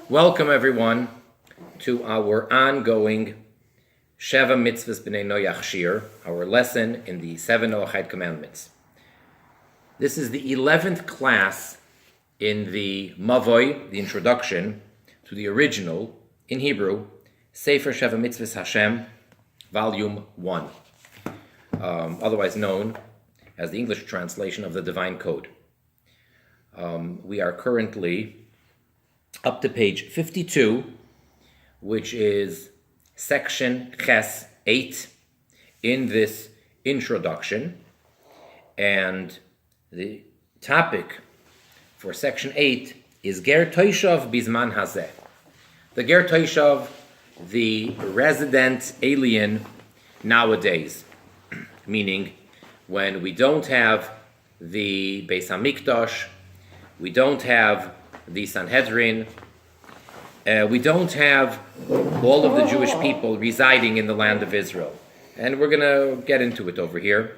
Welcome everyone to our ongoing Sheva Mitzvot Noach Shir, our lesson in the 7 Noachide commandments. This is the 11th class in the Mavoi, the introduction to the original, in Hebrew, Sefer Sheva Mitzvot HaShem, Volume 1, otherwise known as the English translation of the Divine Code. We are currently up to page 52, which is section Ches 8 in this introduction. And the topic for section 8 is Ger Toshav Bizman Hazeh. The Ger Toshav, the resident alien nowadays, meaning when we don't have the Beis HaMikdash, we don't have the Sanhedrin, we don't have all of the Jewish people residing in the land of Israel. And we're going to get into it over here.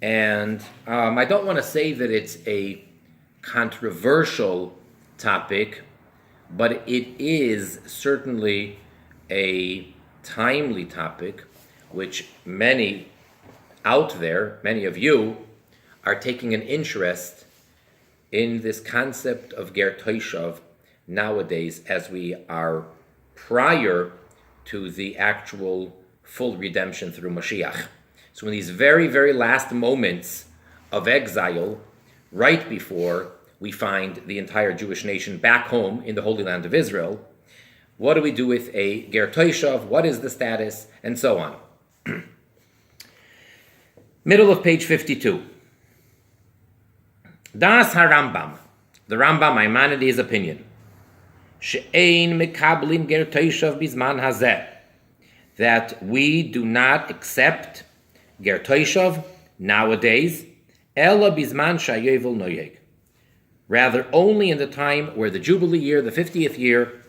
And I don't want to say that it's a controversial topic, but it is certainly a timely topic, which many out there, many of you, are taking an interest in this concept of Ger Toshav nowadays, as we are prior to the actual full redemption through Mashiach. So in these very, very last moments of exile, right before we find the entire Jewish nation back home in the Holy Land of Israel, what do we do with a Ger Toshav? What is the status? And so on. Middle of page 52. Das Rambam, the Rambam Maimonides' opinion, she'ein mekablim ger toshav bizman hazeh, that we do not accept ger toshav nowadays, ela bizman shayovel noyeg, rather only in the time where the Jubilee year, the 50th year,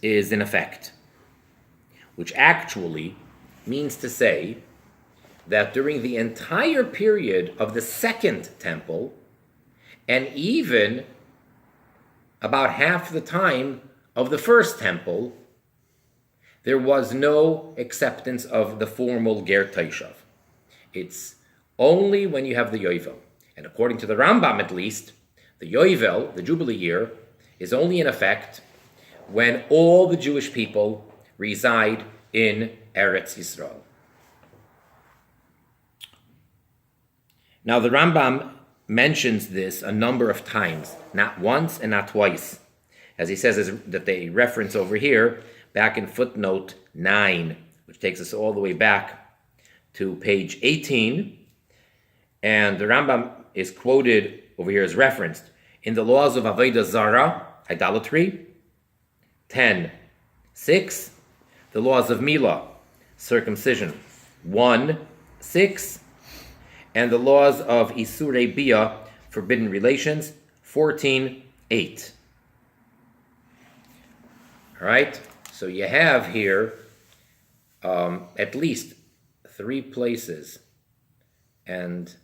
is in effect, which actually means to say that during the entire period of the Second Temple, and even about half the time of the First Temple, there was no acceptance of the formal Ger Toshav. It's only when you have the Yovel. And according to the Rambam at least, the Yovel, the Jubilee year, is only in effect when all the Jewish people reside in Eretz Yisrael. Now, the Rambam mentions this a number of times, not once and not twice. As he says that they reference over here, back in footnote 9, which takes us all the way back to page 18. And the Rambam is quoted over here as referenced in the laws of Avodah Zarah, idolatry, 10:6, the laws of Milah, circumcision, 1:6, and the laws of Isurei Bia, forbidden relations, 14:8. All right, so you have here at least 3 places, and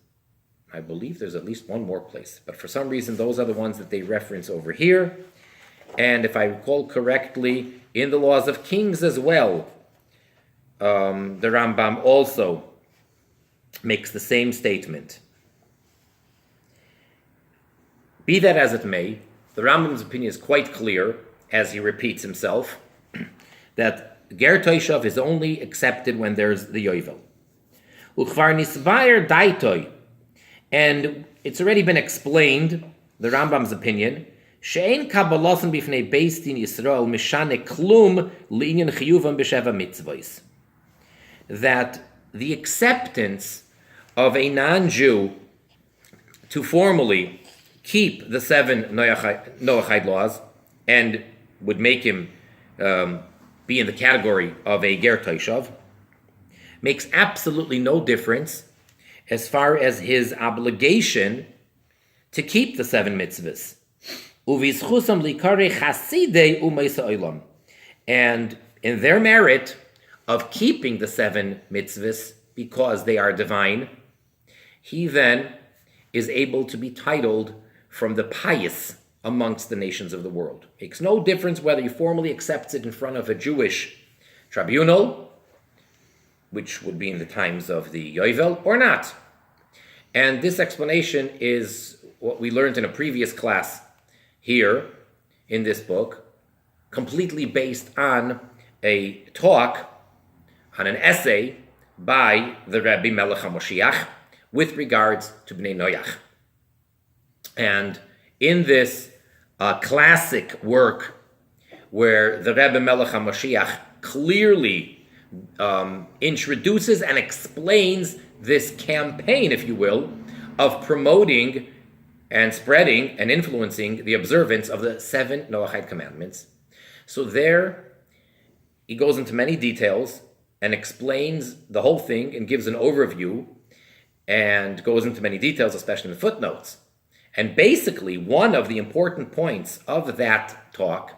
I believe there's at least one more place, but for some reason those are the ones that they reference over here. And if I recall correctly, in the laws of kings as well, the Rambam also makes the same statement. Be that as it may, the Rambam's opinion is quite clear, as he repeats himself, that Ger Toshav is only accepted when there's the Yovel. Uchvar nisvayer daitoi, and it's already been explained, the Rambam's opinion, she'ein kabbalasn bifnei beis din Yisrael mishane klum li'inyan chiyuvam b'sheva mitzvos, that the acceptance of a non-Jew to formally keep the 7 Noachide laws and would make him be in the category of a Ger Toshav makes absolutely no difference as far as his obligation to keep the 7 mitzvahs. And in their merit of keeping the 7 mitzvahs because they are divine, he then is able to be titled from the pious amongst the nations of the world. Makes no difference whether he formally accepts it in front of a Jewish tribunal, which would be in the times of the Yovel, or not. And this explanation is what we learned in a previous class here in this book, completely based on a talk, on an essay by the Rabbi Melech HaMoshiach with regards to Bnei Noach. And in this classic work, where the Rebbe Melech HaMoshiach clearly introduces and explains this campaign, if you will, of promoting and spreading and influencing the observance of the 7 Noachide commandments. So there, he goes into many details and explains the whole thing and gives an overview and goes into many details, especially in the footnotes. And basically, one of the important points of that talk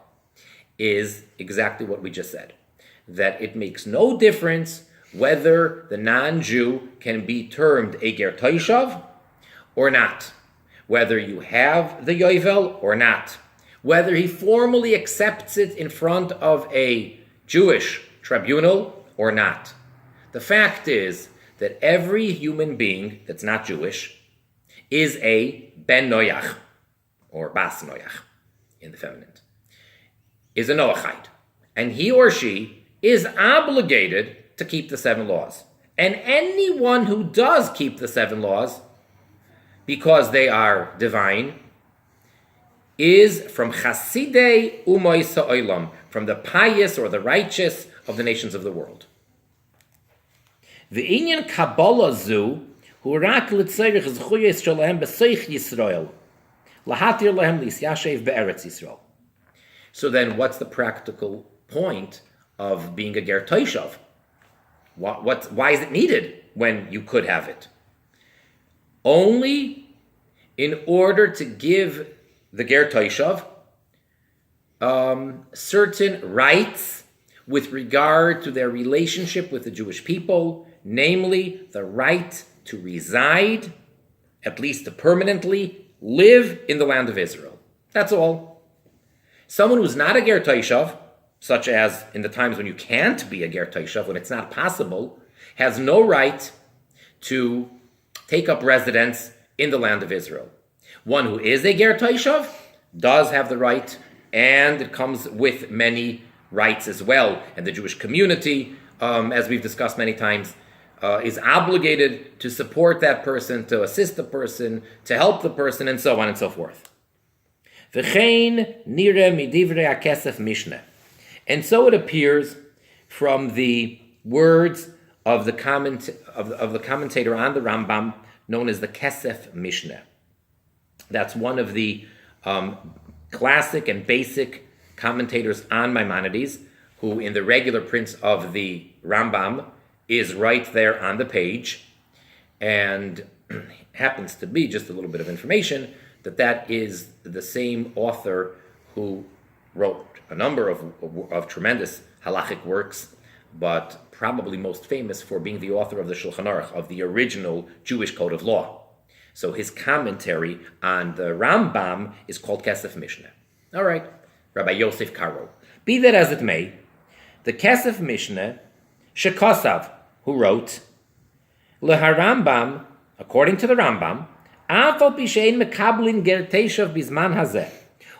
is exactly what we just said, that it makes no difference whether the non-Jew can be termed a Ger Toshav or not, whether you have the Yovel or not, whether he formally accepts it in front of a Jewish tribunal or not. The fact is that every human being that's not Jewish is a Ben Noach, or Bas Noach in the feminine, is a Noachite. And he or she is obligated to keep the 7 laws. And anyone who does keep the 7 laws, because they are divine, is from Chasidei Umoisa Olam, from the pious or the righteous of the nations of the world. The Inyan Kabbalah Zu, who rak l'tzorich zchuyos shalahem b'soich Yisrael, lahatir lahem lisyashev be'eretz Yisrael. So then, what's the practical point of being a Ger Toshav? Why is it needed when you could have it? Only in order to give the Ger Toshav certain rights with regard to their relationship with the Jewish people, namely the right to reside, at least to permanently live in the land of Israel. That's all. Someone who's not a Ger Toshav, such as in the times when you can't be a Ger Toshav, when it's not possible, has no right to take up residence in the land of Israel. One who is a Ger Toshav does have the right, and it comes with many rights as well. And the Jewish community, as we've discussed many times, is obligated to support that person, to assist the person, to help the person, and so on and so forth. V'chein nire midivrei hakesef mishneh. And so it appears from the words of the commentator on the Rambam, known as the Kesef Mishneh. That's one of the classic and basic commentators on Maimonides, who in the regular prints of the Rambam is right there on the page, and happens to be just a little bit of information that is the same author who wrote a number of tremendous halachic works, but probably most famous for being the author of the Shulchan Aruch, of the original Jewish Code of Law. So his commentary on the Rambam is called Kesef Mishneh. All right, Rabbi Yosef Karo. Be that as it may, the Kesef Mishneh, Shekosav, who wrote, LeHarambam, according to the Rambam, Afal Pishein Mekablin Ger Toshav Bizman Hazeh.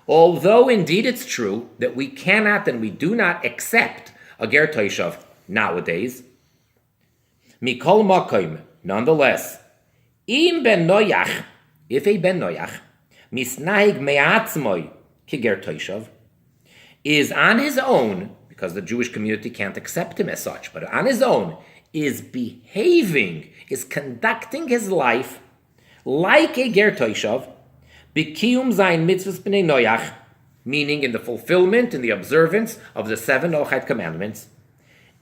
Although indeed it's true that we cannot and we do not accept a Ger Toshav nowadays, Mikol Makoim, nonetheless, Im Ben Noach, if a Ben Noach, Misnaig Me'atzmoi Ki Ger Toshav, is on his own, because the Jewish community can't accept him as such, but on his own, is behaving, is conducting his life like a Ger Toshav, B'kiyum zayin mitzvahs b'nei Noach, meaning in the fulfillment, in the observance of the 7 Noachide commandments.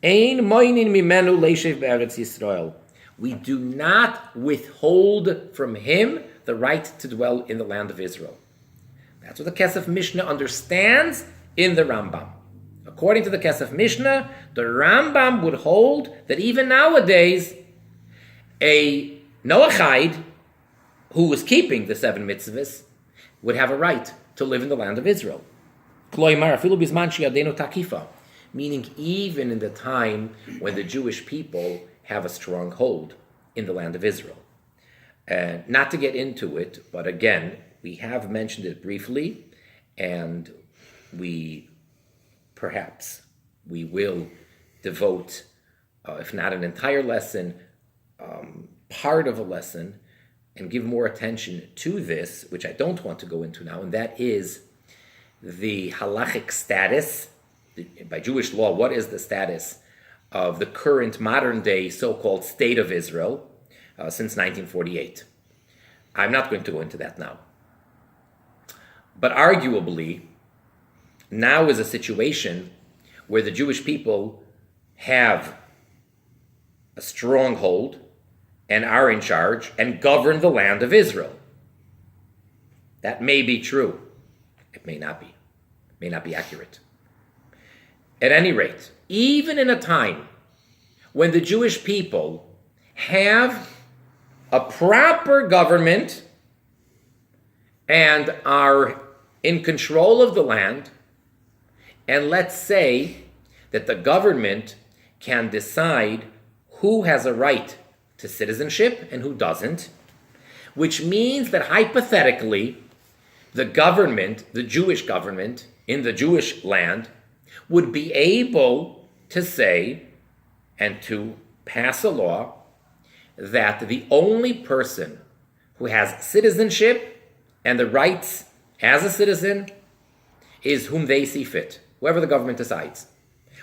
Ein moinin mimenu leishev be'eretz Yisrael. We do not withhold from him the right to dwell in the land of Israel. That's what the Kesef Mishneh understands in the Rambam. According to the Kesef Mishneh, the Rambam would hold that even nowadays, a Noachide who was keeping the 7 mitzvahs would have a right to live in the land of Israel. Meaning even in the time when the Jewish people have a strong hold in the land of Israel. Not to get into it, but again, we have mentioned it briefly, and we will devote, if not an entire lesson, part of a lesson, and give more attention to this, which I don't want to go into now, and that is the halachic status. By Jewish law, what is the status of the current modern-day so-called State of Israel since 1948? I'm not going to go into that now. But arguably, now is a situation where the Jewish people have a stronghold and are in charge and govern the land of Israel. That may be true. It may not be. It may not be accurate. At any rate, even in a time when the Jewish people have a proper government and are in control of the land, and let's say that the government can decide who has a right to citizenship and who doesn't, which means that hypothetically, the government, the Jewish government in the Jewish land, would be able to say and to pass a law that the only person who has citizenship and the rights as a citizen is whom they see fit, whoever the government decides.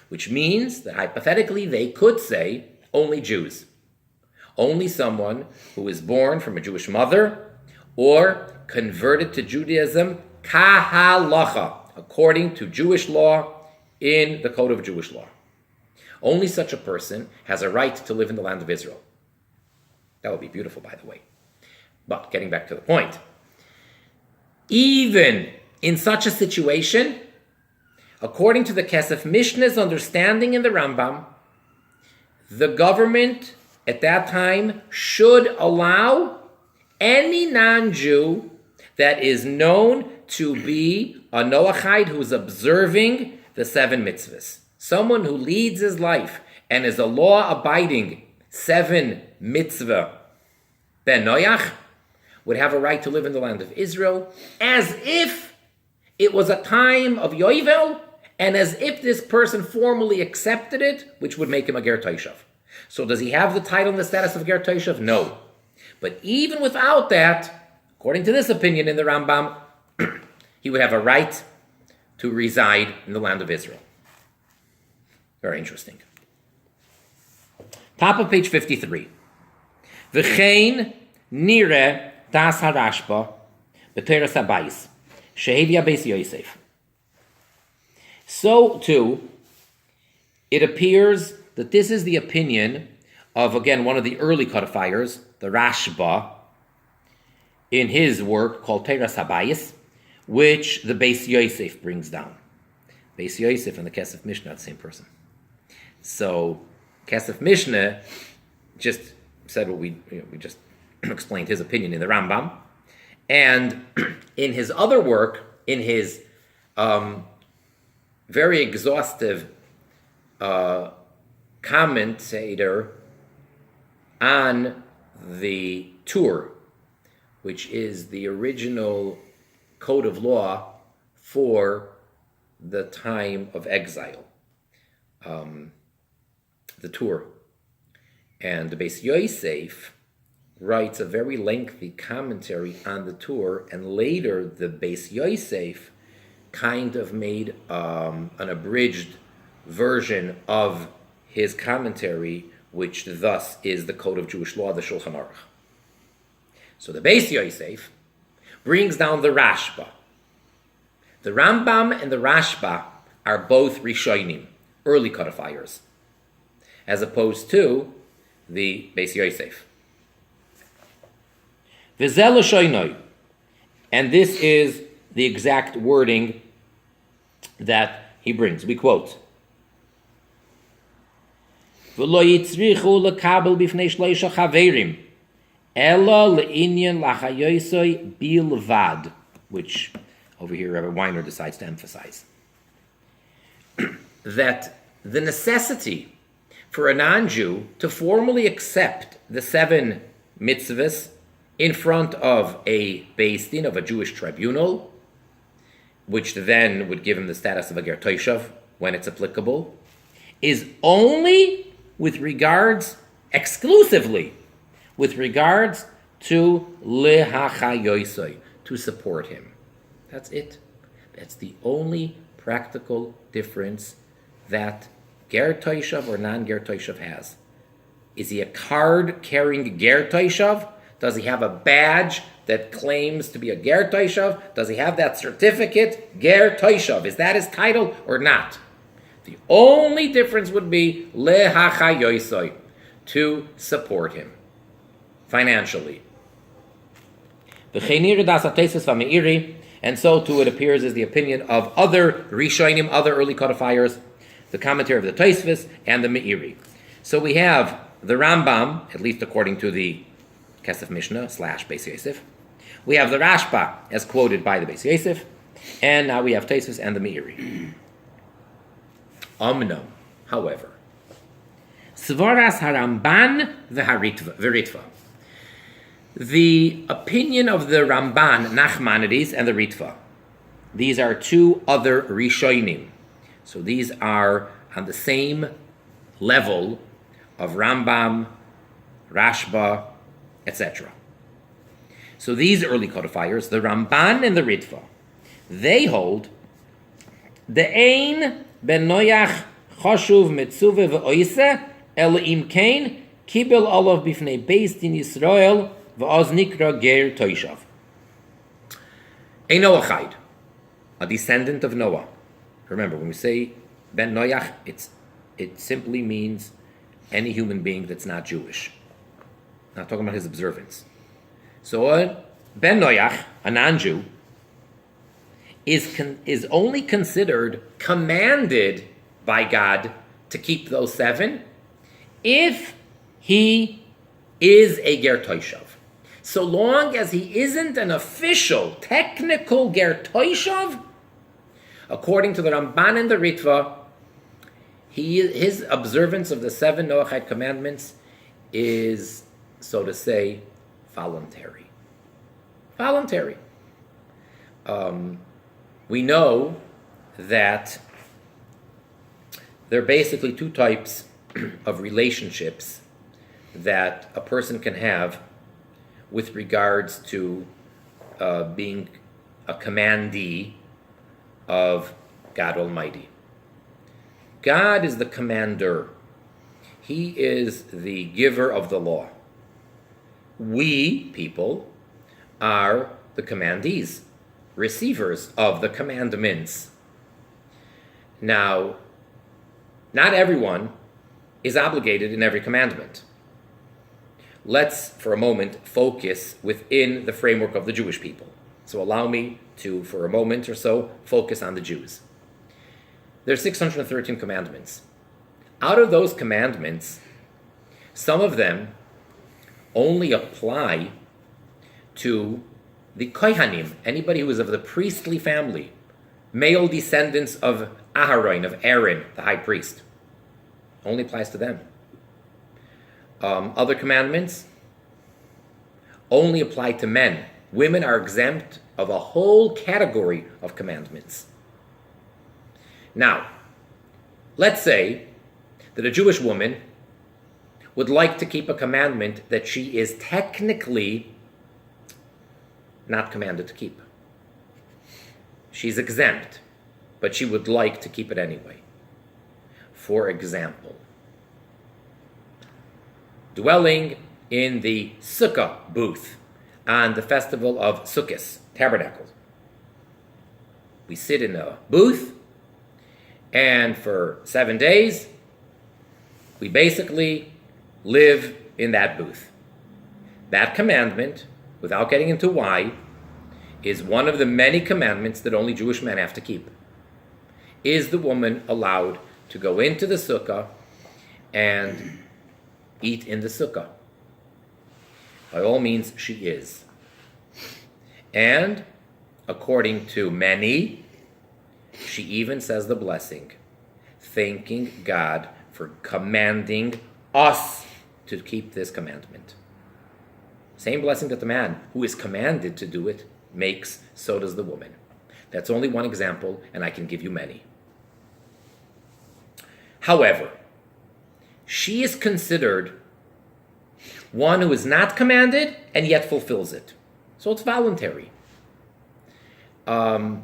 Which means that hypothetically they could say only Jews. Only someone who is born from a Jewish mother or converted to Judaism kahalacha, according to Jewish law in the Code of Jewish Law. Only such a person has a right to live in the land of Israel. That would be beautiful, by the way. But getting back to the point, even in such a situation, according to the Kesef Mishnah's understanding in the Rambam, the government at that time should allow any non-Jew that is known to be a Noachide who is observing the 7 mitzvahs. Someone who leads his life and is a law-abiding 7 mitzvah ben Noach would have a right to live in the land of Israel as if it was a time of Yovel and as if this person formally accepted it, which would make him a Ger Toshav. So does he have the title and the status of Ger Toshav? No. But even without that, according to this opinion in the Rambam, he would have a right to reside in the land of Israel. Very interesting. Top of page 53. V'chein nire das harashba b'teres habayis shehevia beis Yosef. So too, it appears that this is the opinion of, again, one of the early codifiers, the Rashba, in his work called Teras Habayis, which the Beis Yosef brings down. Beis Yosef and the Kesef Mishnah are the same person. So, Kesef Mishnah just said what we just explained his opinion in the Rambam. And in his other work, in his very exhaustive commentator on the Tur, which is the original code of law for the time of exile, the Tur. And the Beis Yosef writes a very lengthy commentary on the Tur, and later the Beis Yosef kind of made an abridged version of his commentary, which thus is the Code of Jewish Law, the Shulchan Aruch. So the Beis Yosef brings down the Rashba. The Rambam and the Rashba are both Rishonim, early codifiers, as opposed to the Beis Yosef. V'zel l'shoinoi, and this is the exact wording that he brings. We quote, V'lo yitzrichu lekabel bifnei shleisha chaverim, ela le'inyan lachayoisoi bilvad, which over here Rabbi Weiner decides to emphasize, that the necessity for a non-Jew to formally accept the 7 mitzvahs in front of a Beis Din, of a Jewish tribunal, which then would give him the status of a Ger Toshav when it's applicable, is only with regards, exclusively, with regards to lehachayoisoi, to support him. That's it. That's the only practical difference that Ger Toshav or non-Ger Toshav has. Is he a card-carrying Ger Toshav? Does he have a badge that claims to be a Ger Toshav? Does he have that certificate? Ger Toshav. Is that his title or not? The only difference would be lehachayoisoi, to support him financially. And so too it appears is the opinion of other Rishonim, other early codifiers, the commentary of the Tosfos and the Meiri. So we have the Rambam, at least according to the Kesef Mishnah / Beis Yosef. We have the Rashba, as quoted by the Beis Yosef, and now we have Tosfos and the Meiri. Omnam, however, Svaras HaRamban v'Ritva. The opinion of the Ramban, Nachmanides, and the Ritva. These are 2 other Rishonim. So these are on the same level of Rambam, Rashba, etc. So these early codifiers, the Ramban and the Ritva, they hold the Ein ben Noyach Choshuv Mitzuve v'Oise El Im Kain Kibel Olav Bifnei Beis Din Yisrael v'Oz Nikra Ger Toshav. A Noachide, a descendant of Noah. Remember, when we say Ben Noyach, it simply means any human being that's not Jewish. Not talking about his observance. So Ben Noyach, a non-Jew, is only considered commanded by God to keep those 7 if he is a Ger Toshav. So long as he isn't an official, technical Ger Toshav, according to the Ramban and the Ritva, his observance of the 7 Noachide commandments is, so to say, voluntary. Voluntary. We know that there are basically 2 types of relationships that a person can have with regards to being a commandee of God Almighty. God is the commander. He is the giver of the law. We, people, are the commandees, receivers of the commandments. Now, not everyone is obligated in every commandment. Let's, for a moment, focus within the framework of the Jewish people. So allow me to, for a moment or so, focus on the Jews. There's 613 commandments. Out of those commandments, some of them only apply to the Kohanim, anybody who is of the priestly family, male descendants of Aharon, of Aaron, the high priest. Only applies to them. Other commandments only apply to men. Women are exempt of a whole category of commandments. Now, let's say that a Jewish woman would like to keep a commandment that she is technically not commanded to keep. She's exempt, but she would like to keep it anyway. For example, dwelling in the Sukkah booth on the festival of Sukkot, Tabernacles. We sit in a booth, and for 7 days, we basically live in that booth. That commandment, without getting into why, is one of the many commandments that only Jewish men have to keep. Is the woman allowed to go into the sukkah and eat in the sukkah? By all means, she is. And according to many, she even says the blessing, thanking God for commanding us to keep this commandment. Same blessing that the man who is commanded to do it makes, so does the woman. That's only one example, and I can give you many. However, she is considered one who is not commanded and yet fulfills it. So it's voluntary. The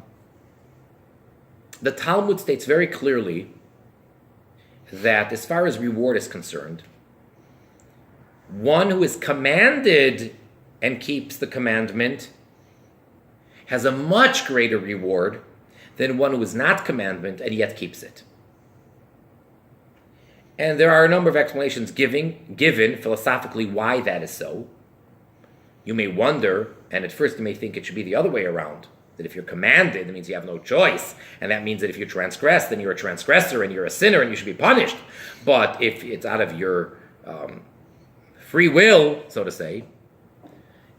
Talmud states very clearly that as far as reward is concerned, one who is commanded and keeps the commandment has a much greater reward than one who is not commandment and yet keeps it. And there are a number of explanations given philosophically why that is so. You may wonder, and at first you may think it should be the other way around, that if you're commanded, it means you have no choice, and that means that if you transgress, then you're a transgressor and you're a sinner and you should be punished. But if it's out of your free will, so to say,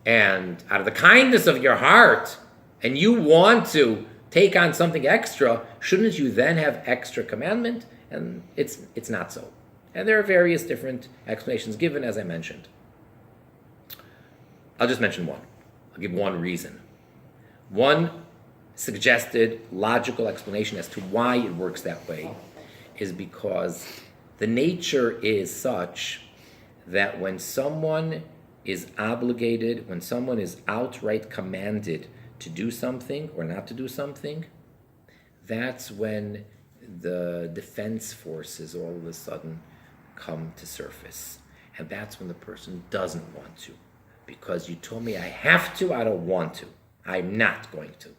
and out of the kindness of your heart, and you want to take on something extra, shouldn't you then have extra commandment? And it's not so. And there are various different explanations given, as I mentioned. I'll just mention one. I'll give one reason. One suggested logical explanation as to why it works that way is because the nature is such that when someone is obligated, when someone is outright commanded to do something or not to do something, that's when the defense forces all of a sudden come to surface. And that's when the person doesn't want to. Because you told me I have to, I don't want to. I'm not going to.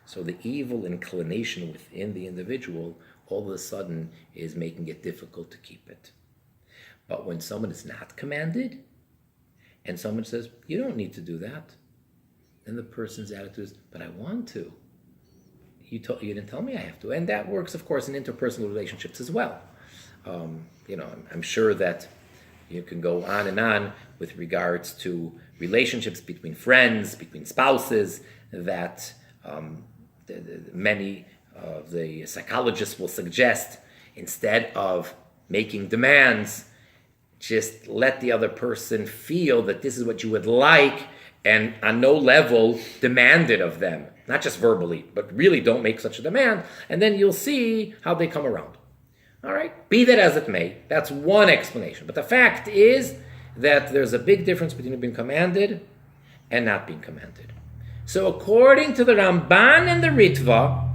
So the evil inclination within the individual all of a sudden is making it difficult to keep it. But when someone is not commanded, and someone says, you don't need to do that, then the person's attitude is, but I want to. You didn't tell me I have to. And that works, of course, in interpersonal relationships as well. I'm sure that you can go on and on with regards to relationships between friends, between spouses, that many of the psychologists will suggest, instead of making demands, just let the other person feel that this is what you would like, and on no level demand it of them. Not just verbally, but really don't make such a demand, and then you'll see how they come around. All right? Be that as it may, that's one explanation. But the fact is that there's a big difference between being commanded and not being commanded. So according to the Ramban and the Ritva,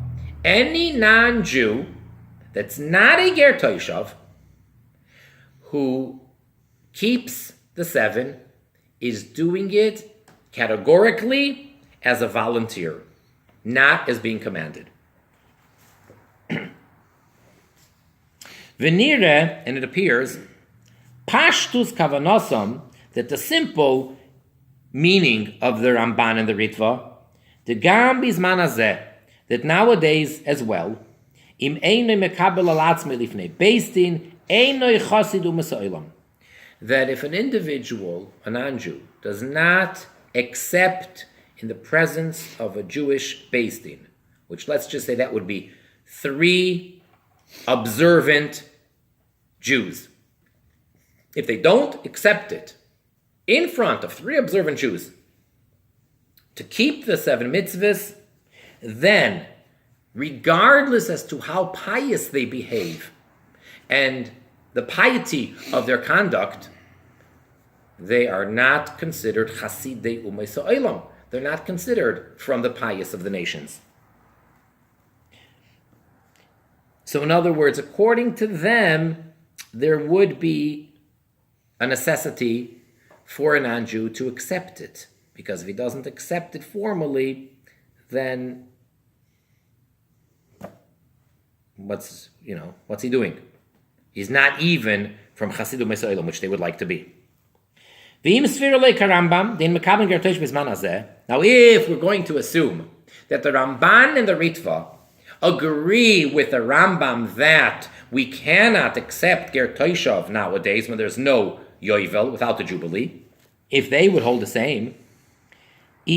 any non-Jew that's not a Ger Toshav who keeps the 7 is doing it categorically as a volunteer, not as being commanded. Venire, and it appears, Pashtus Kavanosam, that the simple meaning of the Ramban and the Ritva, the Gam Bizman Hazeh, that nowadays as well, Im Einoi Mekabel Alatzme Lifnei Beistin, Einoi Chasidu Mesoilam, that if an individual, a non-Jew, does not accept in the presence of a Jewish Beis Din, which let's just say that would be 3 observant Jews. If they don't accept it in front of 3 observant Jews to keep the 7 mitzvahs, then regardless as to how pious they behave and the piety of their conduct, they are not considered Chasidei Umay Sa'olam. They're not considered from the pious of the nations. So in other words, according to them, there would be a necessity for a non-Jew to accept it. Because if he doesn't accept it formally, then what's he doing? He's not even from Chasidu Mesoilam, which they would like to be. Now, if we're going to assume that the Ramban and the Ritva agree with the Rambam that we cannot accept Ger Toshav nowadays when there's no Yovel, without the Jubilee, if they would hold the same, So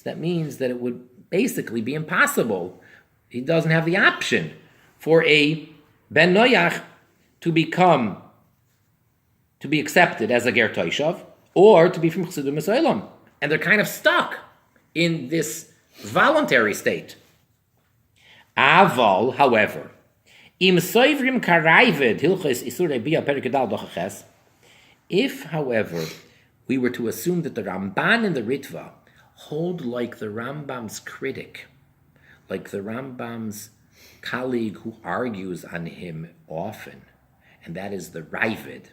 that means that it would basically be impossible. He doesn't have the option for a ben noyach to be accepted as a Ger Toshav or to be from Chassidim Yisraelim. And they're kind of stuck in this voluntary state. Aval, however, if, however, we were to assume that the Ramban and the Ritva hold like the Rambam's critic, like the Rambam's colleague who argues on him often, and that is the Ravid.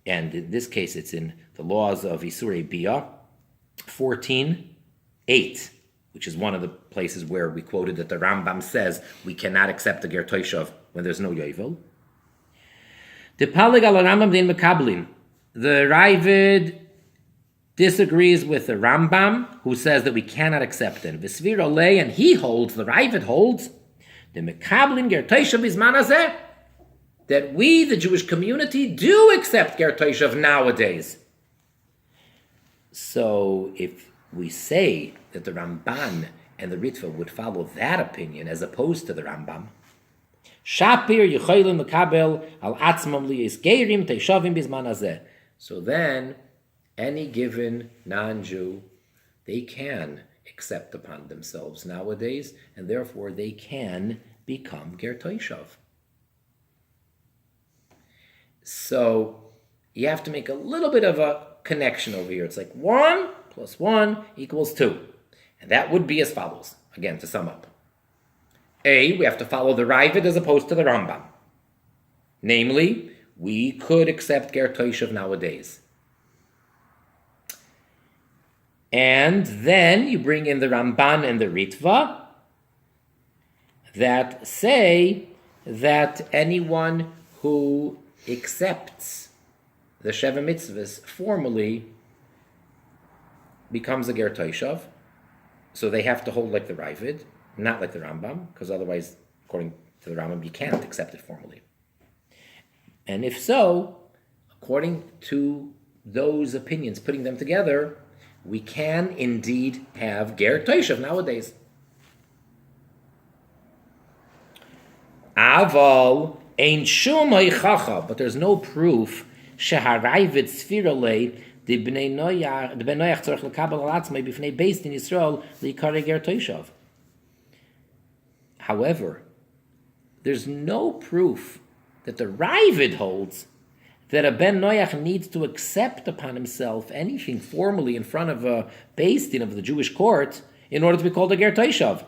And in this case, it's in the laws of Isurei Bia, 14:8, which is one of the places where we quoted that the Rambam says we cannot accept the Ger Toshav when there's no Yovel. The Palig al Rambam din Mekablin. The Ravid disagrees with the Rambam, who says that we cannot accept it. V'svir olei, and he holds, the Ravid holds, the Mekablin Ger Toshav bizman hazeh, that we, the Jewish community, do accept Ger Toshav nowadays. So if we say that the Ramban and the Ritva would follow that opinion as opposed to the Rambam, Shapir Yecholim Mekabel al Atzmam Liyis Geirim Teishavim Bizman Hazeh. So then, any given non-Jew, they can accept upon themselves nowadays, and therefore they can become Ger Toshav. So you have to make a little bit of a connection over here. It's like 1 + 1 = 2. And that would be as follows. Again, to sum up. A, we have to follow the Ravid as opposed to the Rambam. Namely, we could accept Ger Toshav nowadays. And then you bring in the Ramban and the Ritva that say that anyone who accepts the Sheva Mitzvahs formally becomes a Ger Toshav. So they have to hold like the Ravid, not like the Rambam, because otherwise, according to the Rambam, you can't accept it formally. And if so, according to those opinions, putting them together, we can indeed have Ger Toshav nowadays. Aval ein shum haichacha, but there's no proof sheharayvid sfirale the bnei noyach tzorich lekabel al atzmai b'fnei beis din Yisrael likarei Ger Toshav. However, there's no proof that the Ravid holds that a ben noyach needs to accept upon himself anything formally in front of a beis din of the Jewish court in order to be called a Ger Toshav.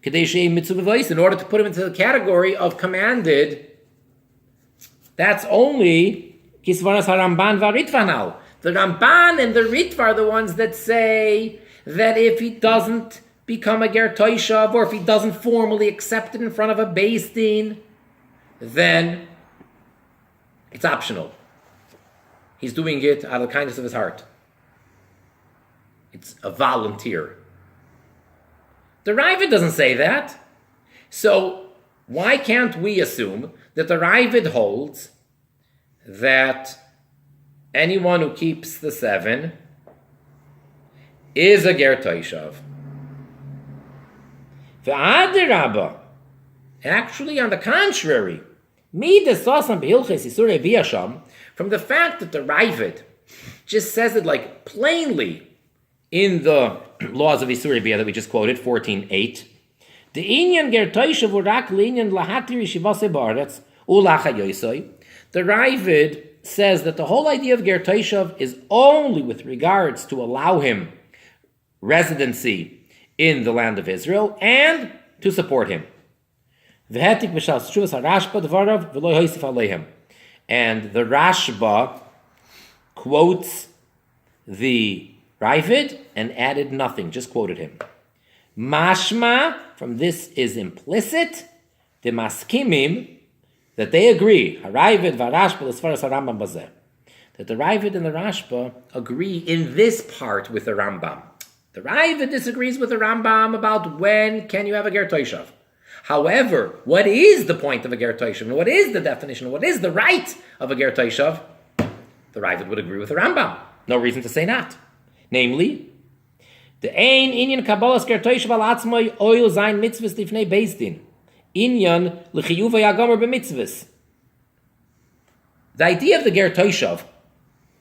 In order to put him into the category of commanded. That's only Kisvaras HaRamban VaRitva now. The Ramban and the Ritva are the ones that say that if he doesn't become a Ger Toshav, or if he doesn't formally accept it in front of a beis din, then it's optional. He's doing it out of the kindness of his heart. It's a volunteer. The Ravid doesn't say that. So why can't we assume that the Ravid holds that anyone who keeps the 7 is a Ger Toshav? V'adirabba, actually, on the contrary, from the fact that the Ravid just says it like plainly in the laws of Isurei Bia that we just quoted, 14:8, the inyan Ger Toshav urak l'inyan lahatir yeshivasei ba'aretz ulachayosoi. The Ravid says that the whole idea of Ger Toshav is only with regards to allow him residency in the land of Israel and to support him. And the Rashba quotes the Ravid and added nothing, just quoted him. Mashma, from this is implicit, the maskimim, that they agree, Ravid v'Rashba l'sfaras Rambam bazeh, that the Ravid and the Rashba agree in this part with the Rambam. The Ravid disagrees with the Rambam about when can you have a Ger Toshav. However, what is the point of a Ger Toshav? What is the definition? What is the right of a Ger Toshav? the Ravid would agree with the Rambam. No reason to say not. Namely, the ein inyan kabbalas ger toshav al atzmai oil zayin mitzvahs lifnei beis din. Inyan l'chiyuva yagomer b'mitzvahs. The idea of the Ger Toshav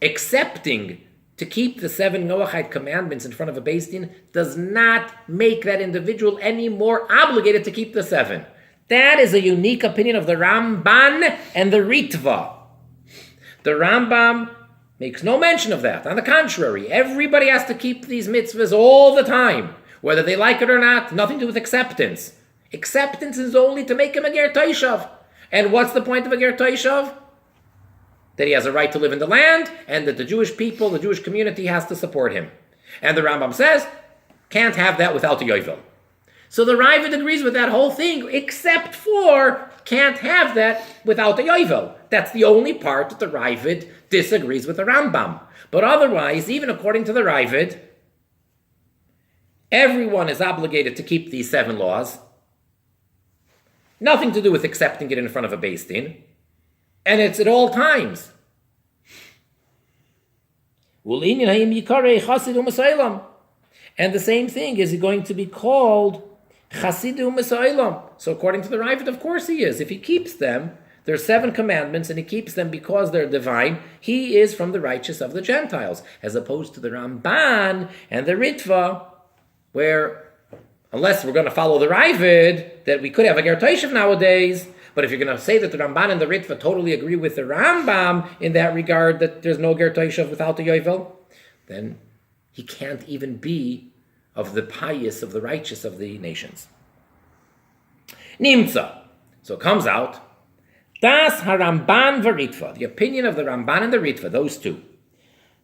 accepting to keep the 7 Noachite commandments in front of a beis din does not make that individual any more obligated to keep the 7. That is a unique opinion of the Ramban and the Ritva. The Rambam makes no mention of that. On the contrary, everybody has to keep these mitzvahs all the time, whether they like it or not. Nothing to do with acceptance. Acceptance is only to make him a Ger Toshav. And what's the point of a Ger Toshav? That he has a right to live in the land, and that the Jewish people, the Jewish community has to support him. And the Rambam says, can't have that without a yovel. So the Ravid agrees with that whole thing, except for can't have that without a yovel. That's the only part that the Ravid disagrees with the Rambam. But otherwise, even according to the Ravid, everyone is obligated to keep these 7 laws. Nothing to do with accepting it in front of a beis din. And it's at all times. And the same thing is going to be called Chasidu Mesailam. So according to the Ravid, of course he is. If he keeps them, there's 7 commandments, and he keeps them because they're divine, he is from the righteous of the Gentiles, as opposed to the Ramban and the Ritva, where, unless we're going to follow the Ravid, that we could have a Ger Toshav nowadays, but if you're going to say that the Ramban and the Ritva totally agree with the Rambam in that regard, that there's no Ger Toshav without the yovel, then he can't even be of the pious, of the righteous of the nations. Nimtza. So it comes out, Das HaRamban v'Ritva, the opinion of the Ramban and the Ritva, those two.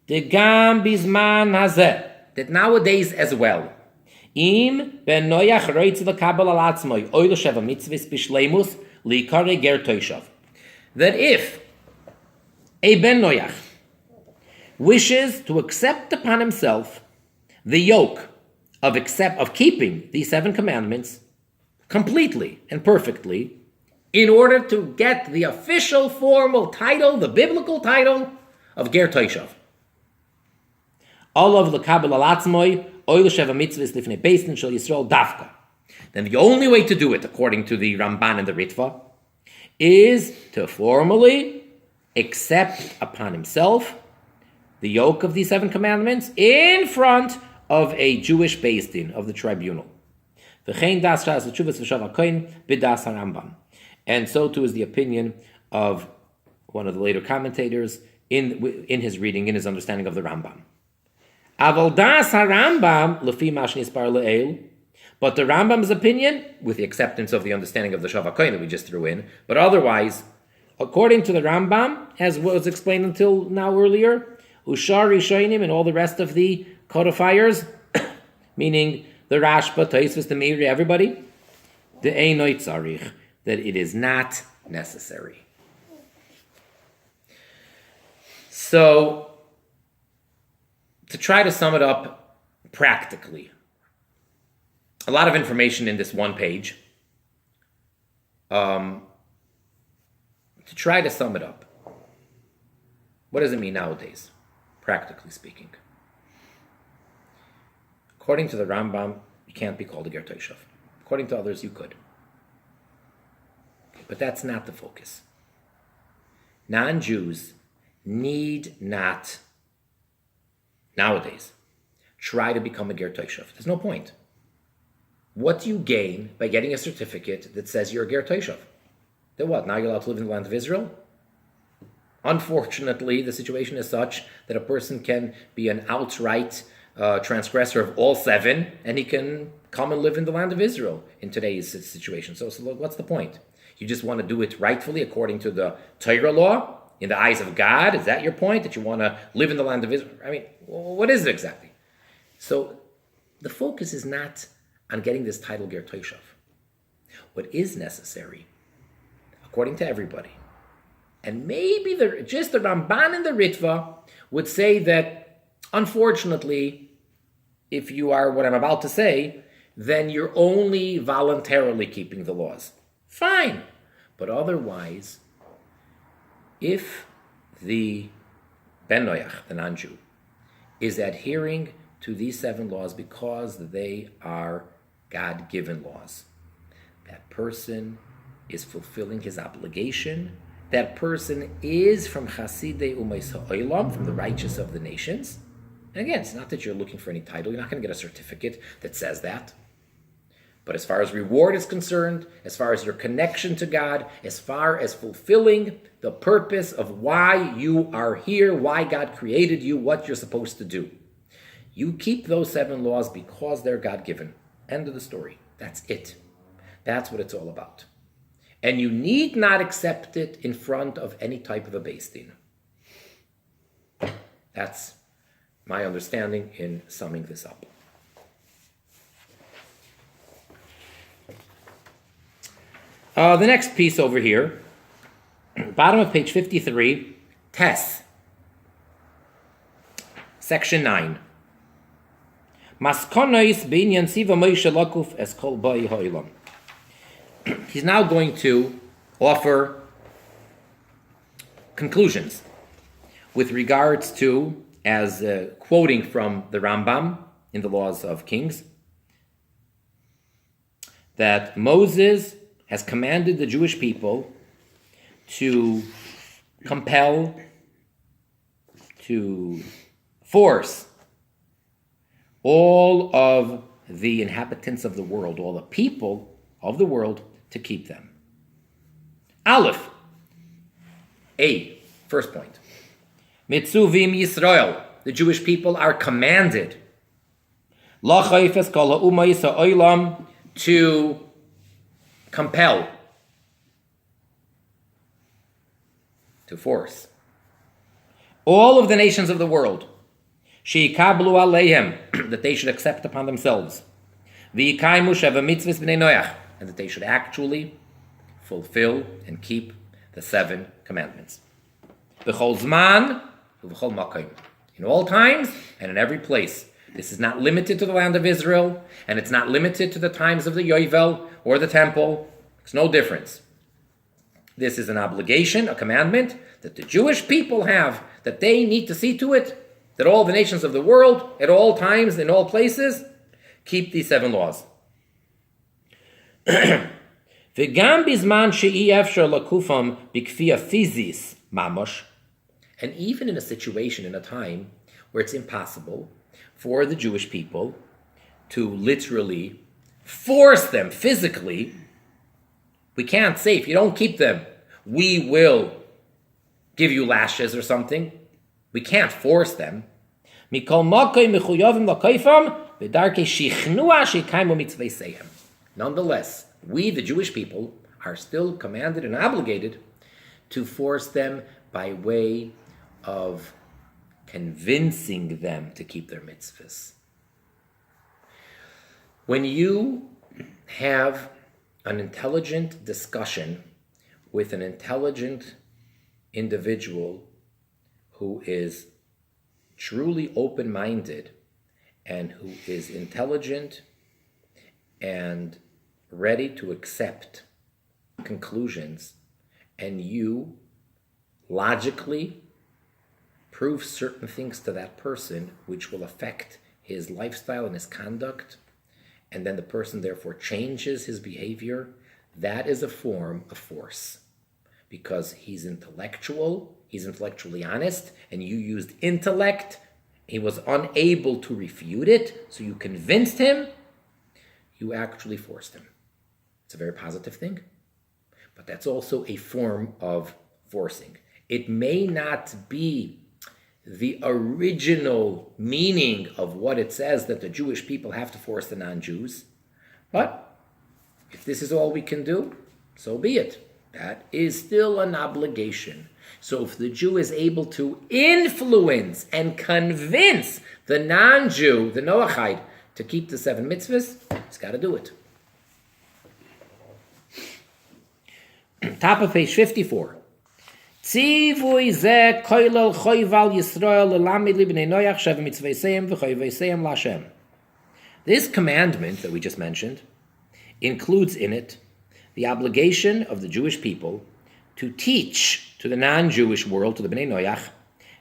The Gam Bizman Hazeh, that nowadays as well, Im ben Noach roitz l'kabel al atzmoi, oil Sheva Mitzvot b'shleimus, li'karei Ger Toshav. That if a ben Noach wishes to accept upon himself the yoke of keeping these 7 commandments completely and perfectly, in order to get the official formal title, the biblical title of Ger Toshav. Olav l'kabel al atzmoi, oil Sheva Mitzvot lifnei beis din shel Yisrael dafka. Then the only way to do it, according to the Ramban and the Ritva, is to formally accept upon himself the yoke of these 7 commandments in front of a Jewish beis din, of the tribunal. And so too is the opinion of one of the later commentators in his reading, in his understanding of the Rambam. But the Rambam's opinion, with the acceptance of the understanding of the Shav HaKohen that we just threw in, but otherwise, according to the Rambam, as was explained until now earlier, Ushar Rishonim and all the rest of the codifiers, meaning the Rashba, Tosfos, the Meiri, everybody, the Einoi Tzarich, that it is not necessary. So, to try to sum it up practically, a lot of information in this one page. To try to sum it up, what does it mean nowadays, practically speaking? According to the Rambam, you can't be called a Ger Toshav. According to others, you could. But that's not the focus. Non-Jews need not, nowadays, try to become a Ger Toshav. There's no point. What do you gain by getting a certificate that says you're a Ger Toshav? Then what? Now you're allowed to live in the land of Israel? Unfortunately, the situation is such that a person can be an outright transgressor of all 7, and he can come and live in the land of Israel in today's situation. So what's the point? You just want to do it rightfully according to the Torah law, in the eyes of God? Is that your point, that you want to live in the land of Israel? I mean, what is it exactly? So the focus is not on getting this title Ger Toshav. What is necessary, according to everybody, and maybe just the Ramban and the Ritva would say that, unfortunately, if you are what I'm about to say, then you're only voluntarily keeping the laws. Fine. But otherwise, if the Ben Noach, the non-Jew, is adhering to these 7 laws because they are God-given laws. That person is fulfilling his obligation. That person is from Chasidei Umeis Ha'olam, from the righteous of the nations. And again, it's not that you're looking for any title. You're not going to get a certificate that says that. But as far as reward is concerned, as far as your connection to God, as far as fulfilling the purpose of why you are here, why God created you, what you're supposed to do, you keep those 7 laws because they're God-given. End of the story. That's it. That's what it's all about. And you need not accept it in front of any type of a Beis Din. That's my understanding in summing this up. The next piece over here, bottom of page 53, Tes, section 9. Maskonois b'inyan siva Moshe lakuf es kol bai ha'olam. He's now going to offer conclusions with regards to, as quoting from the Rambam in the Laws of Kings, that Moses has commanded the Jewish people to compel, to force all of the inhabitants of the world, all the people of the world, to keep them. Aleph, A, first point. Mitzuvim Yisrael, the Jewish people are commanded to compel, to force all of the nations of the world, sheikablu aleihem, that they should accept upon themselves, v'yikaimu Sheva Mitzvot HaShem, and that they should actually fulfill and keep the 7 commandments. B'chol zman u'b'chol makom, in all times and in every place. This is not limited to the land of Israel, and it's not limited to the times of the Yovel or the temple. There's no difference. This is an obligation, a commandment that the Jewish people have, that they need to see to it that all the nations of the world, at all times, in all places, keep these 7 laws. And even in a situation, in a time, where it's impossible for the Jewish people to literally force them physically, we can't say, if you don't keep them, we will give you lashes or something. We can't force them. Nonetheless, we, the Jewish people, are still commanded and obligated to force them by way of convincing them to keep their mitzvahs. When you have an intelligent discussion with an intelligent individual who is truly open-minded and who is intelligent and ready to accept conclusions, and you logically prove certain things to that person which will affect his lifestyle and his conduct, and then the person therefore changes his behavior, that is a form of force. Because he's intellectually honest, and you used intellect, he was unable to refute it, so you convinced him, you actually forced him. It's a very positive thing, but that's also a form of forcing. It may not be the original meaning of what it says that the Jewish people have to force the non-Jews, but if this is all we can do, so be it. That is still an obligation. So if the Jew is able to influence and convince the non-Jew, the Noachide, to keep the 7 mitzvahs, he's got to do it. Top of page 54. This commandment that we just mentioned includes in it the obligation of the Jewish people to teach to the non-Jewish world, to the Bnei Noach,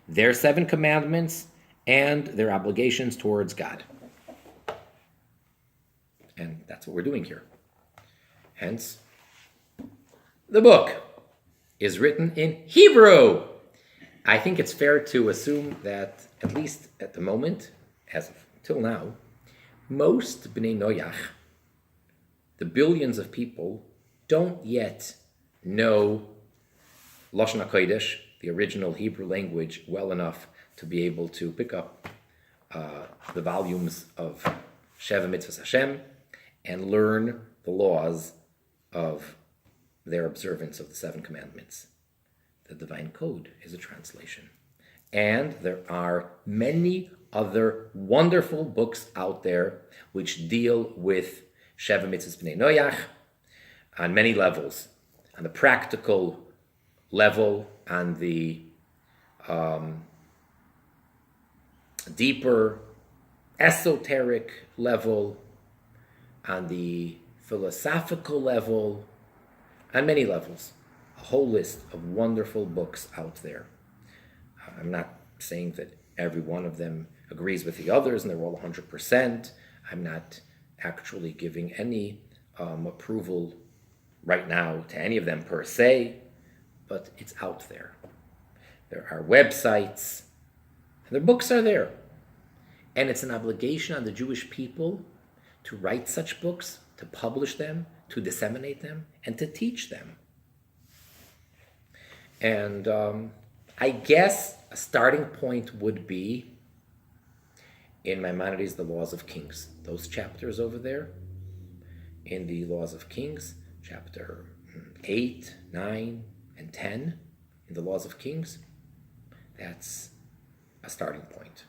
their 7 commandments and their obligations towards God. And that's what we're doing here. Hence, the book is written in Hebrew. I think it's fair to assume that, at least at the moment, as of till now, most Bnei Noach, the billions of people, don't yet know Lashon HaKodesh, the original Hebrew language, well enough to be able to pick up the volumes of Sheva Mitzvot HaShem and learn the laws of their observance of the 7 commandments. The Divine Code is a translation. And there are many other wonderful books out there which deal with Sheva Mitzvot Bnei Noach on many levels. On the practical level, on the deeper, esoteric level, on the philosophical level, on many levels. A whole list of wonderful books out there. I'm not saying that every one of them agrees with the others and they're all 100%. I'm not actually giving any approval right now to any of them per se, but it's out there. There are websites, and their books are there. And it's an obligation on the Jewish people to write such books, to publish them, to disseminate them, and to teach them. And I guess a starting point would be in Maimonides, the Laws of Kings. Those chapters over there in the Laws of Kings, chapter 8, 9, and 10 in the Laws of Kings, that's a starting point.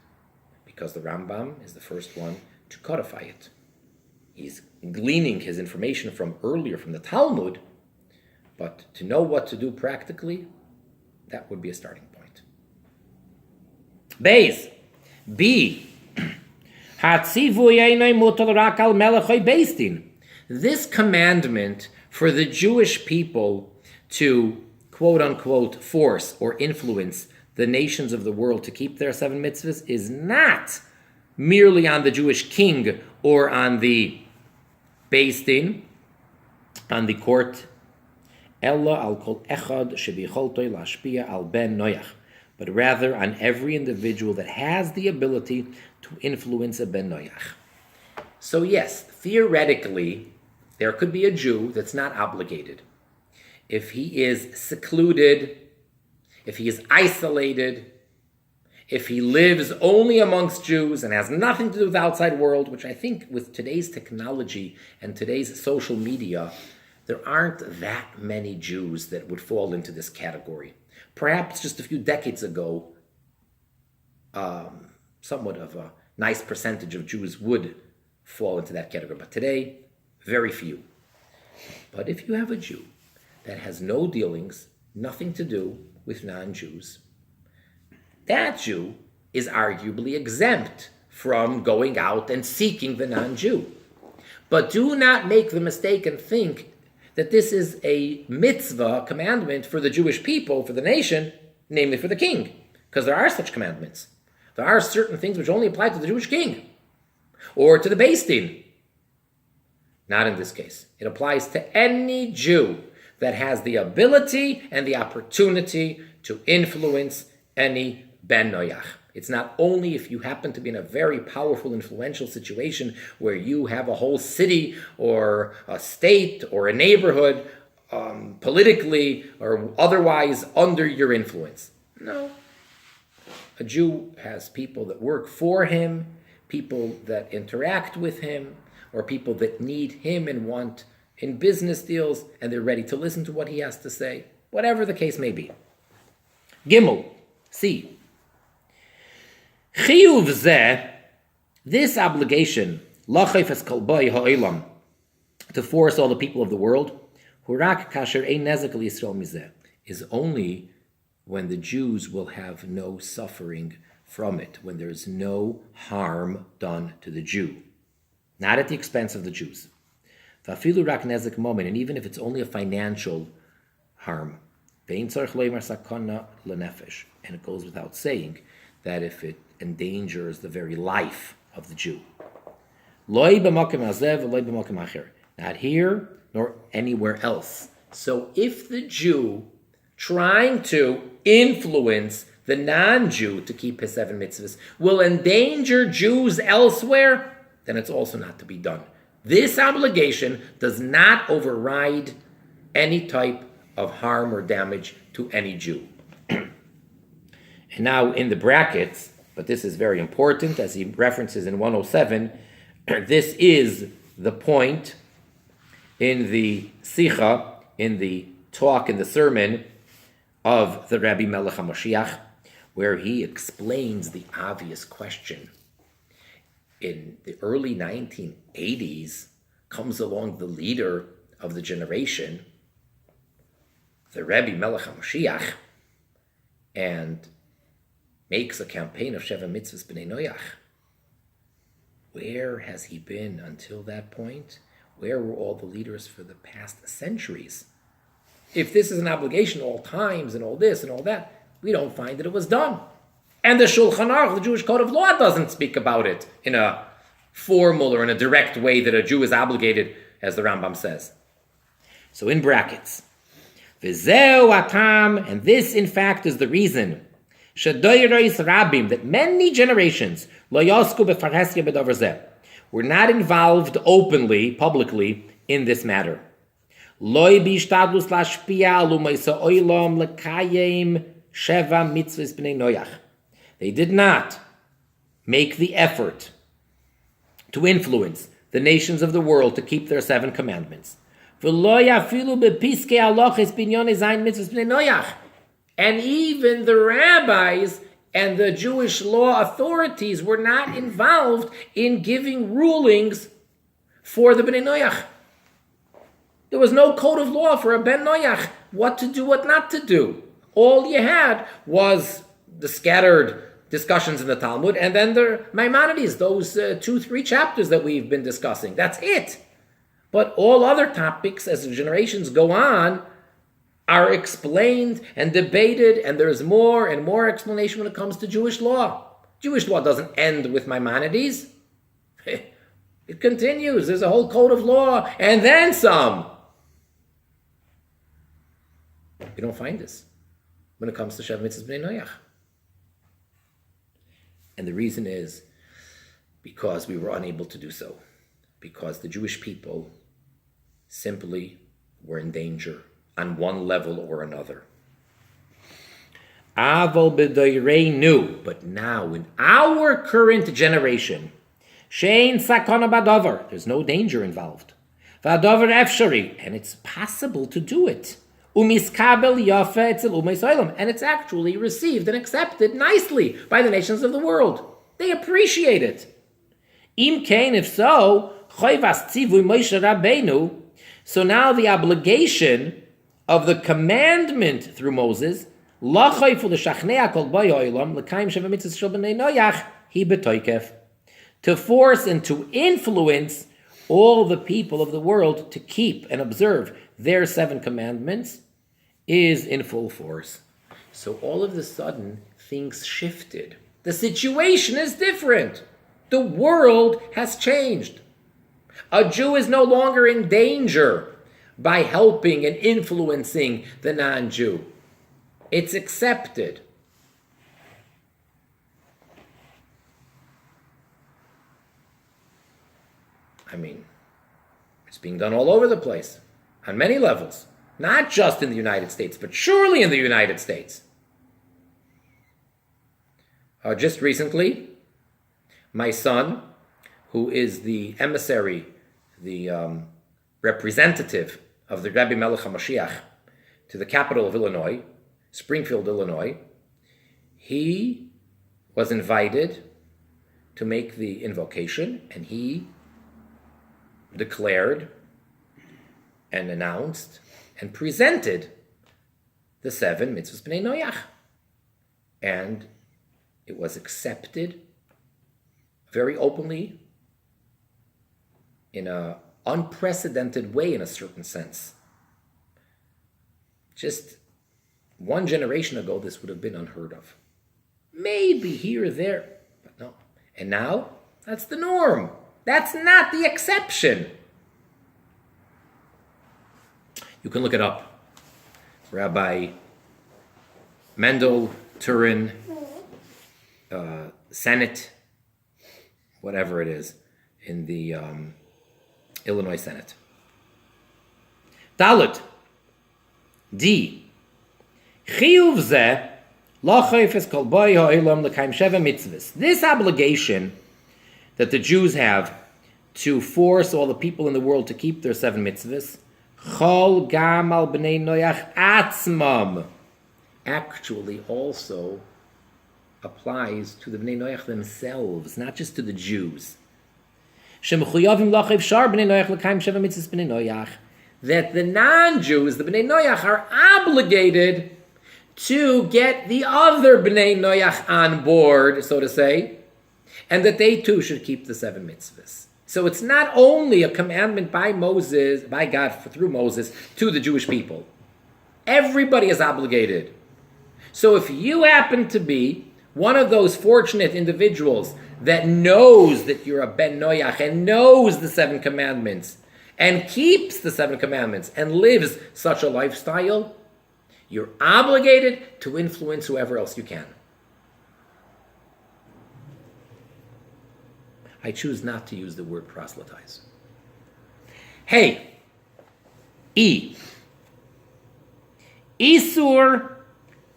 Because the Rambam is the first one to codify it. He's gleaning his information from earlier, from the Talmud, but to know what to do practically, that would be a starting point. Beis. B. This commandment for the Jewish people to, quote unquote, force or influence the nations of the world to keep their 7 mitzvahs is not merely on the Jewish king or on the Beis Din, on the court, Ella al kol echad shebicholtoi lashpia al ben Noach, but rather on every individual that has the ability to influence a ben Noach. So yes, theoretically, there could be a Jew that's not obligated. If he is secluded, if he is isolated, if he lives only amongst Jews and has nothing to do with the outside world, which I think with today's technology and today's social media, there aren't that many Jews that would fall into this category. Perhaps just a few decades ago, somewhat of a nice percentage of Jews would fall into that category. But today, very few. But if you have a Jew that has no dealings, nothing to do with non-Jews, that Jew is arguably exempt from going out and seeking the non-Jew. But do not make the mistake and think that this is a mitzvah, commandment for the Jewish people, for the nation, namely for the king. Because there are such commandments. There are certain things which only apply to the Jewish king or to the Beis Din. Not in this case. It applies to any Jew that has the ability and the opportunity to influence any ben Noach. It's not only if you happen to be in a very powerful, influential situation where you have a whole city or a state or a neighborhood politically or otherwise under your influence. No. A Jew has people that work for him, people that interact with him, or people that need him and want in business deals, and they're ready to listen to what he has to say, whatever the case may be. Gimel, C. Chiyuv zeh, this obligation, lachayfes kolboi ha'olam, to force all the people of the world, hurak kasher ein nezek l'Yisrael mizeh, is only when the Jews will have no suffering from it, when there is no harm done to the Jew, not at the expense of the Jews. Vafilu rak nezek moment, and even if it's only a financial harm, Ve'in tzarich loimer sakana lenefesh. And it goes without saying that if it endangers the very life of the Jew. Loi b'makom hazeh v'loi b'makom acher. Not here nor anywhere else. So if the Jew trying to influence the non-Jew to keep his 7 mitzvahs will endanger Jews elsewhere, then it's also not to be done. This obligation does not override any type of harm or damage to any Jew. And now in the brackets, but this is very important, as he references in 107, this is the point in the Sicha, in the talk, in the sermon of the Rabbi Melech HaMoshiach, where he explains the obvious question. In the early 1980s, comes along the leader of the generation, the Rabbi Melech HaMoshiach, and makes a campaign of Sheva Mitzvot HaShem. Where has he been until that point? Where were all the leaders for the past centuries? If this is an obligation all times and all this and all that, we don't find that it was done. And the Shulchan Aruch, the Jewish Code of Law, doesn't speak about it in a formal or in a direct way that a Jew is obligated, as the Rambam says. So in brackets, V'zeu atam, and this in fact is the reason, Shadoyreis Rabim, that many generations lo yosku b'farhesya b'davar zeh, were not involved openly, publicly, in this matter. Loi bishtadlus lashpia alumaysa oilam lekayim sheva mitzvahs b'nei noyach. They did not make the effort to influence the nations of the world to keep their 7 commandments. And even the rabbis and the Jewish law authorities were not involved in giving rulings for the Bnei Noach. There was no code of law for a Ben Noach, what to do, what not to do. All you had was the scattered discussions in the Talmud, and then the Maimonides, those 2-3 chapters that we've been discussing. That's it. But all other topics, as the generations go on, are explained and debated, and there's more and more explanation when it comes to Jewish law. Jewish law doesn't end with Maimonides. It continues. There's a whole code of law, and then some. You don't find this when it comes to Sheva Mitzvot Bnei Noach. And the reason is because we were unable to do so. Because the Jewish people simply were in danger on one level or another. Avol b'doyreinu, but now in our current generation, shein sakana badavar, there's no danger involved. Vadavar efshari, and it's possible to do it. Umiskabel yafe etzel umay soilam, and it's actually received and accepted nicely by the nations of the world. They appreciate it. Im kain, if so, choivas tzivu Moshe Rabbeinu. So now the obligation of the commandment through Moses, to force and to influence all the people of the world to keep and observe their 7 commandments, is in full force. So all of a sudden, things shifted. The situation is different. The world has changed. A Jew is no longer in danger by helping and influencing the non-Jew. It's accepted. I mean, it's being done all over the place, on many levels. Not just in the United States, but surely in the United States. Just recently, my son, who is the emissary, the representative of the Rabbi Melech HaMoshiach to the capital of Illinois, Springfield, Illinois, he was invited to make the invocation, and he declared and announced and presented the 7 mitzvahs b'nei Noach. And it was accepted very openly in an unprecedented way in a certain sense. Just 1 generation ago, this would have been unheard of. Maybe here or there, but no. And now, that's the norm. That's not the exception. You can look it up. Rabbi Mendel, Turin, Senate, whatever it is, in the Illinois Senate. Dalet. D. Chiyuv zeh lo chayfes kol boi ha'olam l'kaim sheva mitzvahs. This obligation that the Jews have to force all the people in the world to keep their 7 mitzvahs, chol gam al b'nei noyach atzmam, actually also applies to the b'nei noyach themselves, not just to the Jews. Shemechuyavim lo chayv shar b'nei noyach l'kaim sheva mitzvahs b'nei noyach, that the non-Jews, the b'nei noyach, are obligated to get the other b'nei noyach on board, so to say, and that they too should keep the 7 mitzvahs. So it's not only a commandment by Moses, by God through Moses, to the Jewish people. Everybody is obligated. So if you happen to be one of those fortunate individuals that knows that you're a ben noyach and knows the 7 commandments and keeps the 7 commandments and lives such a lifestyle, you're obligated to influence whoever else you can. I choose not to use the word proselytize. Hey, E. Isur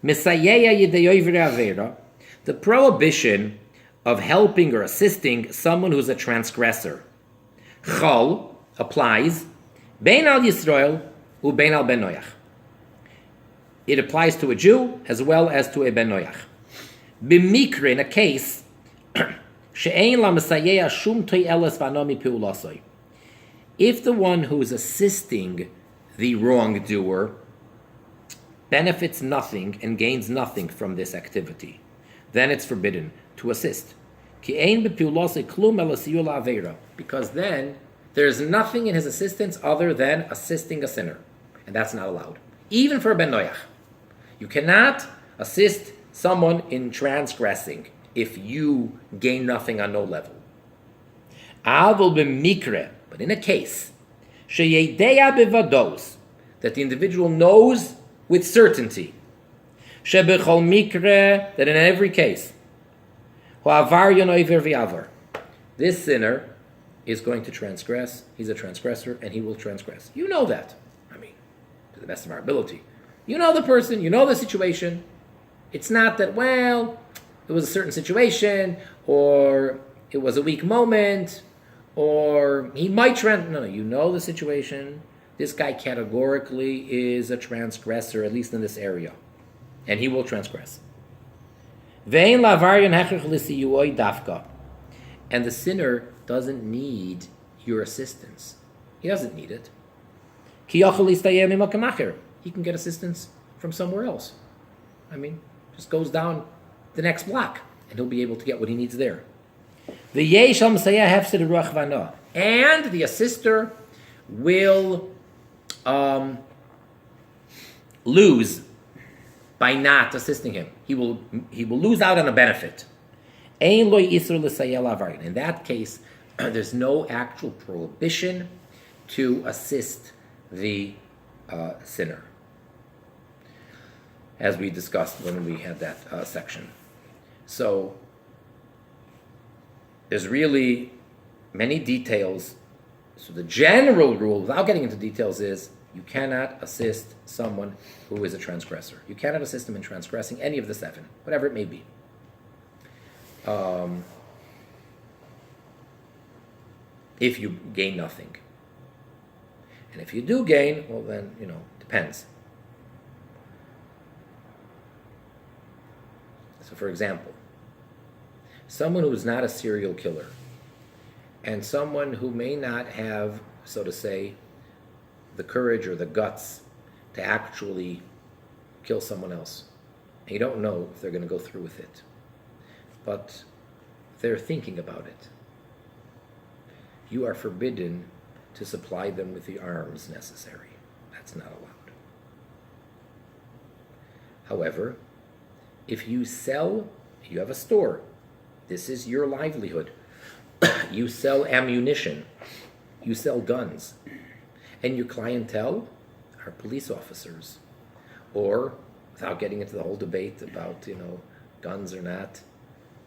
misayeya yideyoivre avera, the prohibition of helping or assisting someone who's a transgressor. Chol applies bein al Yisrael u bein al ben noyach. It applies to a Jew as well as to a ben noyach. B'mikre, in a case, she'ein la misayeya shum toy eles v'anomi piulasoi. If the one who is assisting the wrongdoer benefits nothing and gains nothing from this activity, then it's forbidden to assist. Because then there's nothing in his assistance other than assisting a sinner. And that's not allowed. Even for a ben noyach. You cannot assist someone in transgressing if you gain nothing on no level. But in a case that the individual knows with certainty that in every case this sinner is going to transgress, he's a transgressor, and he will transgress. You know that. I mean, to the best of our ability. You know the person, you know the situation. It's not that, well, it was a certain situation, or it was a weak moment, or he might No, you know the situation. This guy categorically is a transgressor, at least in this area. And he will transgress. And the sinner doesn't need your assistance. He doesn't need it. He can get assistance from somewhere else. I mean, just goes down the next block, and he'll be able to get what he needs there. And the assister will lose by not assisting him. He will lose out on a benefit. In that case, there's no actual prohibition to assist the sinner, as we discussed when we had that section. So there's really many details. So the general rule, without getting into details, is you cannot assist someone who is a transgressor. You cannot assist him in transgressing any of the 7, whatever it may be. If you gain nothing. And if you do gain, well then, depends. So for example, someone who's not a serial killer, and someone who may not have, so to say, the courage or the guts to actually kill someone else. And you don't know if they're going to go through with it. But they're thinking about it. You are forbidden to supply them with the arms necessary. That's not allowed. However, if you have a store, this is your livelihood. You sell ammunition, you sell guns, and your clientele are police officers. Or, without getting into the whole debate about, guns or not,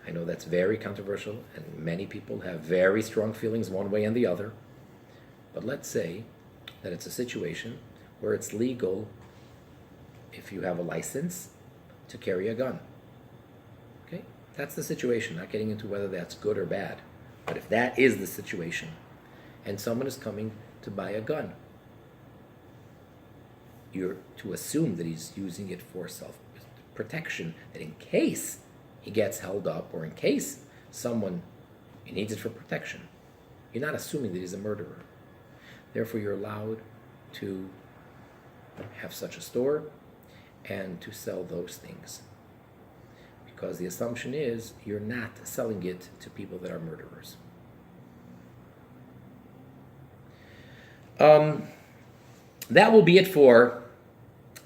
I know that's very controversial, and many people have very strong feelings one way and the other. But let's say that it's a situation where it's legal, if you have a license, to carry a gun. Okay? That's the situation, not getting into whether that's good or bad. But if that is the situation, and someone is coming to buy a gun, you're to assume that he's using it for self-protection, that in case he gets held up, or in case he needs it for protection. You're not assuming that he's a murderer. Therefore, you're allowed to have such a store and to sell those things. Because the assumption is you're not selling it to people that are murderers. That will be it for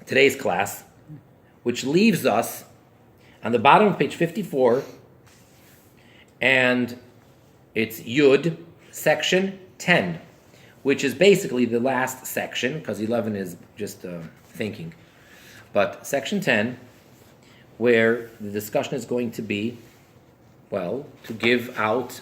today's class, which leaves us on the bottom of page 54, and it's Yud, section 10, which is basically the last section, because 11 is just thinking. But section 10, where the discussion is going to be, to give out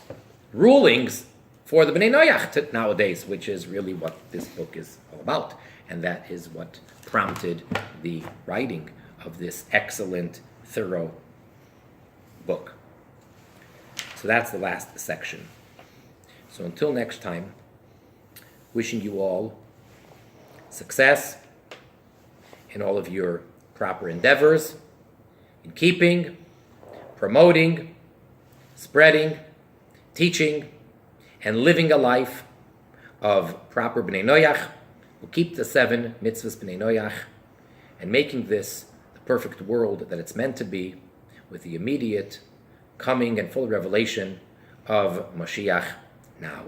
rulings for the Bnei Noach nowadays, which is really what this book is all about. And that is what prompted the writing of this excellent, thorough book. So that's the last section. So until next time, wishing you all success in all of your proper endeavors, in keeping, promoting, spreading, teaching, and living a life of proper Bnei Noach, who keep the 7 mitzvahs Bnei Noach, and making this the perfect world that it's meant to be, with the immediate coming and full revelation of Mashiach now.